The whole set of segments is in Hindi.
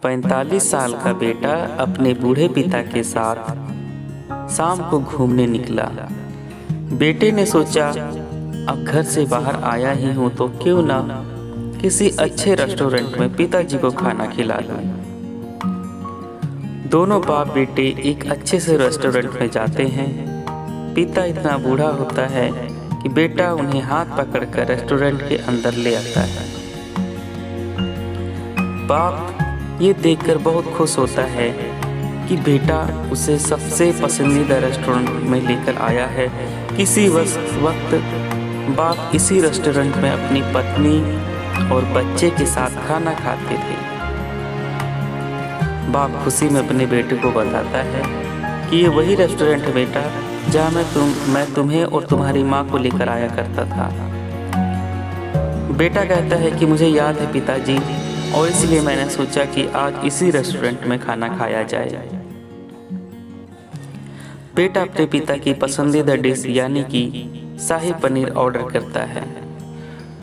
45 साल का बेटा अपने बूढ़े पिता के साथ शाम को घूमने निकला। बेटे ने सोचा अब घर से बाहर आया ही हूँ तो क्यों ना किसी अच्छे रेस्टोरेंट में पिताजी को खाना खिला दूं। दोनों बाप बेटे एक अच्छे से रेस्टोरेंट में जाते हैं। पिता इतना बूढ़ा होता है कि बेटा उन्हें हाथ पकड़कर रेस्टोरेंट के अंदर ले आता है। बाप ये देखकर बहुत खुश होता है कि बेटा उसे सबसे पसंदीदा रेस्टोरेंट में लेकर आया है। किसी वक्त बाप इसी रेस्टोरेंट में अपनी पत्नी और बच्चे के साथ खाना खाते थे। बाप खुशी में अपने बेटे को बताता है कि ये वही रेस्टोरेंट है बेटा जहाँ मैं तुम्हें और तुम्हारी माँ को लेकर आया करता था। बेटा कहता है कि मुझे याद है पिताजी, और इसलिए मैंने सोचा कि आज इसी रेस्टोरेंट में खाना खाया जाए। बेटा अपने पिता की पसंदीदा डिश यानी कि शाही पनीर ऑर्डर करता है।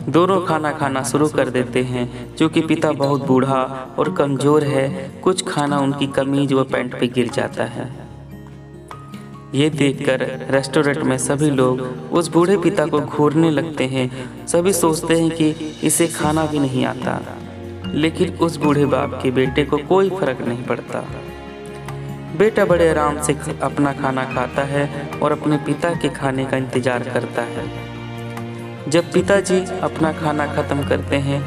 दोनों खाना खाना शुरू कर देते हैं। क्योंकि पिता बहुत बूढ़ा और कमज़ोर है, कुछ खाना उनकी कमीज व पैंट पे गिर जाता है। ये देखकर रेस्टोरेंट में सभी लोग उस बूढ़े पिता को घूरने लगते हैं। सभी सोचते हैं कि इसे खाना भी नहीं आता, लेकिन उस बूढ़े बाप के बेटे को कोई फर्क नहीं पड़ता। बेटा बड़े आराम से अपना खाना खाता है और अपने पिता के खाने का इंतजार करता है। जब पिताजी अपना खाना खत्म करते हैं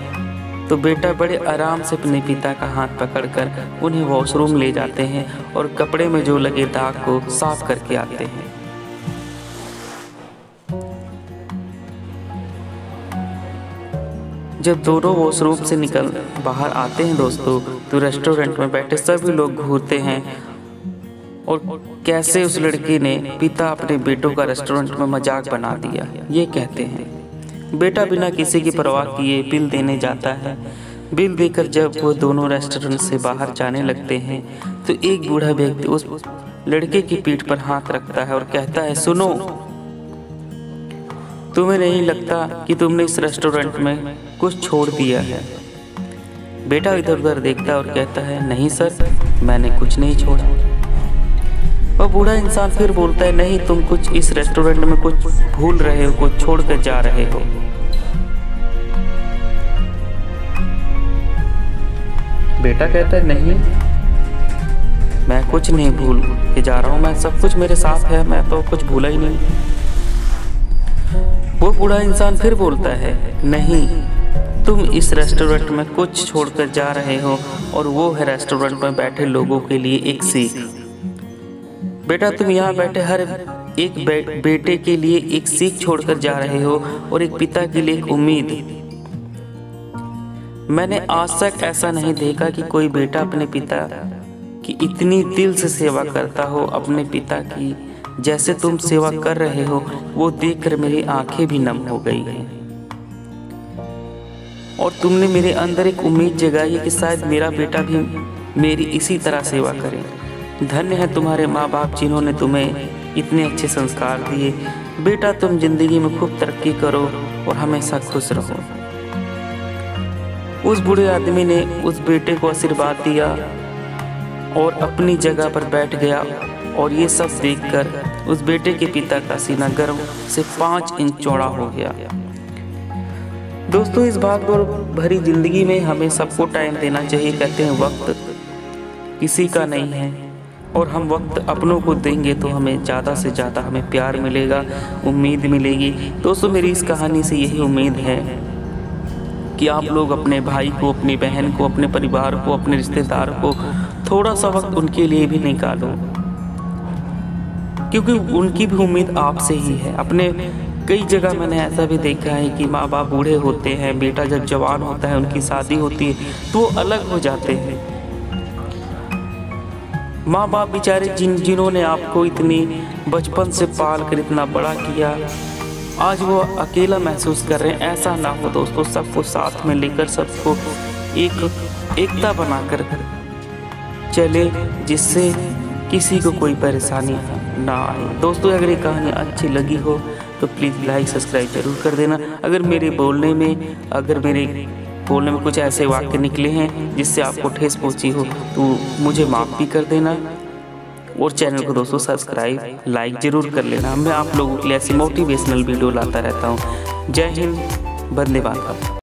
तो बेटा बड़े आराम से अपने पिता का हाथ पकड़कर उन्हें वॉशरूम ले जाते हैं और कपड़े में जो लगे दाग को साफ करके आते हैं। जब दोनों वॉशरूम से निकल बाहर आते हैं दोस्तों, तो रेस्टोरेंट में बैठे सभी लोग घूरते हैं और कैसे उस लड़की ने पिता अपने बेटों का रेस्टोरेंट में मजाक बना दिया, ये कहते हैं। बेटा बिना किसी की परवाह किए बिल देने जाता है। बिल देकर जब वो दोनों रेस्टोरेंट से बाहर जाने लगते हैं तो एक बूढ़ा व्यक्ति उस लड़के की पीठ पर हाथ रखता है और कहता है, सुनो, तुम्हें नहीं लगता कि तुमने इस रेस्टोरेंट में कुछ छोड़ दिया है? बेटा इधर उधर देखता है और कहता है, नहीं सर, मैंने कुछ नहीं छोड़ा। वह बूढ़ा इंसान फिर बोलता है, नहीं, तुम कुछ इस रेस्टोरेंट में कुछ भूल रहे हो, कुछ छोड़ कर जा रहे हो। बेटा कहता है, नहीं, मैं कुछ नहीं भूल के जा रहा हूँ, मैं सब कुछ मेरे साथ है, मैं तो कुछ भूला ही नहीं। वो बूढ़ा इंसान फिर बोलता है, नहीं, तुम इस रेस्टोरेंट में कुछ छोड़कर जा रहे हो, और वो है रेस्टोरेंट में बैठे लोगों के लिए एक सीख। बेटा तुम यहाँ बैठे हर एक बेटे के लिए एक सीख छोड़कर जा रहे हो और एक पिता के लिए एक उम्मीद। मैंने आज तक ऐसा नहीं देखा कि कोई बेटा अपने पिता की इतनी दिल से सेवा करता हो। अपने पिता की जैसे तुम सेवा कर रहे हो, वो देखकर मेरी आंखें भी नम हो गई हैं। और तुमने मेरे अंदर एक उम्मीद जगाई है कि शायद मेरा बेटा भी मेरी इसी तरह सेवा करे। धन्य है तुम्हारे माँ बाप जिन्होंने तुम्हें इतने अच्छे संस्कार दिए। बेटा तुम जिंदगी में खूब तरक्की करो और हमेशा खुश रहो। उस बूढ़े आदमी ने उस बेटे को आशीर्वाद दिया और अपनी जगह पर बैठ गया। और ये सब देखकर उस बेटे के पिता का सीना गर्व से 5 इंच चौड़ा हो गया। दोस्तों, इस भागदौड़ भरी जिंदगी में हमें सबको टाइम देना चाहिए। कहते हैं वक्त किसी का नहीं है, और हम वक्त अपनों को देंगे तो हमें ज़्यादा से ज़्यादा हमें प्यार मिलेगा, उम्मीद मिलेगी। दोस्तों, मेरी इस कहानी से यही उम्मीद है कि आप लोग अपने भाई को, अपनी बहन को, अपने परिवार को, अपने रिश्तेदार को थोड़ा सा वक्त उनके लिए भी निकालो, क्योंकि उनकी भी उम्मीद आपसे ही है। अपने कई जगह मैंने ऐसा भी देखा है कि माँ बाप बूढ़े होते हैं, बेटा जब जवान होता है, उनकी शादी होती है तो वो अलग हो जाते हैं। माँ बाप बेचारे जिन्होंने आपको इतनी बचपन से पाल कर इतना बड़ा किया, आज वो अकेला महसूस कर रहे हैं। ऐसा ना हो दोस्तों, सबको साथ में लेकर, सबको एकता बनाकर चले, जिससे किसी को कोई परेशानी ना आए। दोस्तों, अगर ये कहानी अच्छी लगी हो तो प्लीज़ लाइक सब्सक्राइब जरूर कर देना। अगर मेरे बोलने में, अगर मेरे बोलने में कुछ ऐसे वाक्य निकले हैं जिससे आपको ठेस पहुंची हो तो मुझे माफ़ भी कर देना। और चैनल को दोस्तों सब्सक्राइब लाइक ज़रूर कर लेना। मैं आप लोगों के लिए ऐसी मोटिवेशनल वीडियो लाता रहता हूँ। जय हिंद, वंदे मातरम।